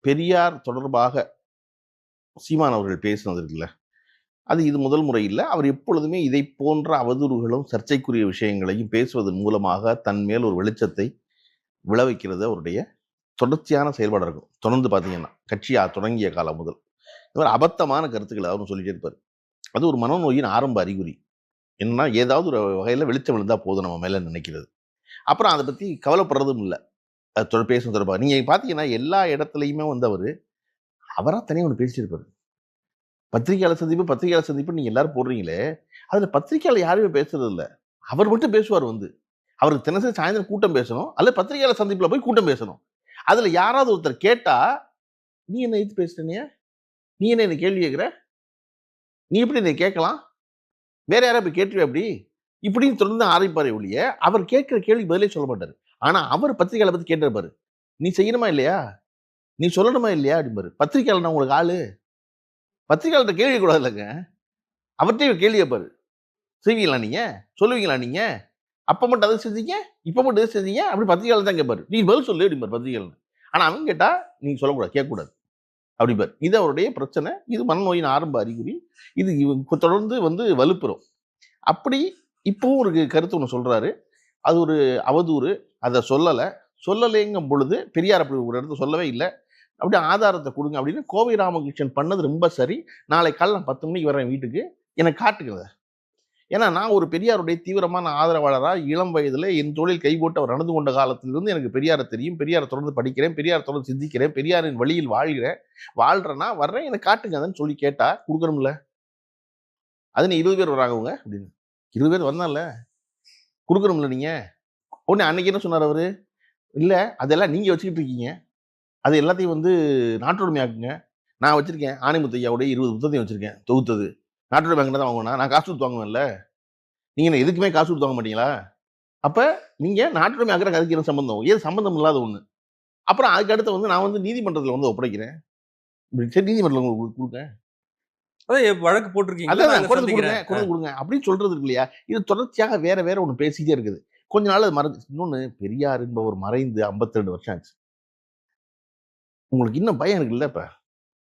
பெரியார் தொடர்பாக சீமான் அவர்கள் பேசினது இருக்குல்ல, அது இது முதல் முறை இல்ல. அவர் எப்பொழுதுமே இதை போன்ற அவதூறுகளும், சர்ச்சைக்குரிய விஷயங்களையும் பேசுவதன் மூலமாக தன் மேல் ஒரு வெளிச்சத்தை விளைவிக்கிறது அவருடைய தொடர்ச்சியான செயல்பாடா இருக்கும். தொடர்ந்து பார்த்தீங்கன்னா, கட்சி தொடங்கிய காலம் முதல். இவர் அபத்தமான கருத்துக்களை அவரும் சொல்லிட்டே இருப்பாரு. அது ஒரு மனநோயின் ஆரம்ப அறிகுறி. என்னன்னா, ஏதாவது ஒரு வகையில வெளிச்சம் விழுந்தா போதும் நம்ம மேல நினைக்கிறது. அப்புறம் அத பத்தி கவலைப்படுறதும் இல்ல. அது பேசும் தொடர்பா. நீங்க பார்த்தீங்கன்னா, எல்லா இடத்துலயுமே வந்து அவரா தனியா ஒண்ணு பேசிட்டு இருப்பாரு. பத்திரிகையாளர் சந்திப்பு நீங்க எல்லாரும் போடுறீங்களே, அதுல பத்திரிகையாளர் யாருமே பேசுறது இல்ல. அவர் மட்டும் பேசுவார் வந்து. அவருக்கு தினசரி சாயந்தரம் கூட்டம் பேசணும். அல்லது பத்திரிகையாளர் சந்திப்புல போய் கூட்டம் பேசணும். அதுல யாராவது ஒருத்தர் கேட்டா, "நீ என்ன எதிர்த்து பேசுறனியா? நீ என்ன என்ன கேள்வி கேட்கிற? நீ எப்படி என்னை கேட்கலாம்? வேற யாராவது போய் கேட்டுருவியா அப்படி?" இப்படின்னு தொடர்ந்து ஆரம்பிப்பாரே ஒழிய, அவர் கேட்கிற கேள்விக்கு பதிலே சொல்ல மாட்டாரு. ஆனா அவர் பத்திரிகையாளர பத்தி கேட்டிருப்பாரு. "நீ செய்யணுமா இல்லையா? நீ சொல்லணுமா இல்லையா?" அப்படிம்பாரு. பத்திரிகையாளர்னா உங்களுக்கு ஆளு. பத்திரிகையாளர்ட்ட கேள்வி கேட்கக்கூடாது இல்லங்க. அவர்ட்டயே கேள்வி கேட்பாரு. "செய்வீங்களா நீங்க? சொல்லுவீங்களா நீங்க? அப்ப மட்டும் அத செஞ்சீங்க, இப்ப மட்டும் இத செஞ்சீங்க." அப்படி பத்திரிகையாளர் தான் கேட்பாரு. "நீ பதில் சொல்லு" அப்படிம்பாரு பத்திரிகையாளர். ஆனா அவன் கேட்டா, "நீங்க சொல்லக்கூடாது, கேட்கக்கூடாது." அப்படிம்பாரு. இது அவருடைய பிரச்சனை. இது மனநோயின் ஆரம்ப அறிகுறி. இது தொடர்ந்து வந்து வலுப்பெறும். அப்படி இப்பவும் ஒரு கருத்து ஒண்ணு சொல்றாரு. அது ஒரு அவதூறு. அத சொல்லல. சொல்லலேங்கும் பொழுது, பெரியார் அப்படி ஒரு இடத்துல சொல்லவே இல்ல. அப்படியே ஆதாரத்த குடுங்க அப்படின்னு கோவை ராமகிருஷ்ணன் பண்ணது ரொம்ப சரி. நாளைக்கு காலைல நான் 10 மணிக்கு வரேன் வீட்டுக்கு. எனக்கு காட்டுங்க அத. ஏன்னா நான் ஒரு பெரியாருடைய தீவிரமான ஆதரவாளரா, இளம் வயதில என் தோளில் கை போட்டு அவர் நடந்து கொண்ட காலத்திலிருந்து எனக்கு பெரியார தெரியும். பெரியார தொடர்ந்து படிக்கிறேன். பெரியார தொடர்ந்து சிந்திக்கிறேன். பெரியாரின் வழியில் வாழ்கிறேன். வாழ்றேன்னா வர்றேன். எனக்கு காட்டுங்க அதன்னு சொல்லி கேட்டா குடுக்கணும்ல. அது நீ 20 பேர் வராங்க அவங்க அப்படின்னு. 20 பேர் வந்தான்ல. குடுக்கணும்ல நீங்க. உடனே அன்னைக்கு என்ன சொன்னாரு அவரு? இல்ல அதெல்லாம் நீங்க வச்சுக்கிட்டு இருக்கீங்க. அது எல்லாத்தையும் வந்து நாட்டுடைமையாக்குங்க. நான் வச்சிருக்கேன். ஆணைமுத்து ஐயாவுடைய 20 புத்தகத்தையும் வச்சிருக்கேன். தொகுத்தது. நாட்டுடைமை என்கிட்ட தான் வாங்குவேனா? நான் காசு குடுத்து வாங்குவேன்ல. நீங்க என்ன எதுக்குமே காசு குடுத்து வாங்க மாட்டீங்களா? அப்ப நீங்க நாட்டுடைமை ஆக்குறதுக்கு அதுக்கு என்ன சம்பந்தம்? ஏது சம்பந்தம் இல்லாத ஒண்ணு. அப்புறம் அதுக்கு அடுத்து வந்து நான் வந்து நீதிமன்றத்துல வந்து ஒப்படைக்கிறேன். சரி நீதிமன்றத்துல உங்களுக்கு குடுங்க. அதான் வழக்கு போட்டிருக்கீங்களா? அதான் நான் கொண்டு குடுங்க, சந்திக்கிறேன். கொண்டு குடுங்க அப்படின்னு சொல்றது இருக்கு இல்லையா? இது தொடர்ச்சியாக வேற வேற ஒண்ணு பேசிட்டே இருக்குது. கொஞ்ச நாள் அது மறந்து இன்னொன்னு பெரியார் என்பவர் மறைந்து 52 வருஷம் ஆச்சு. உங்களுக்கு இன்னும் பயம் இருக்குல்ல இப்ப?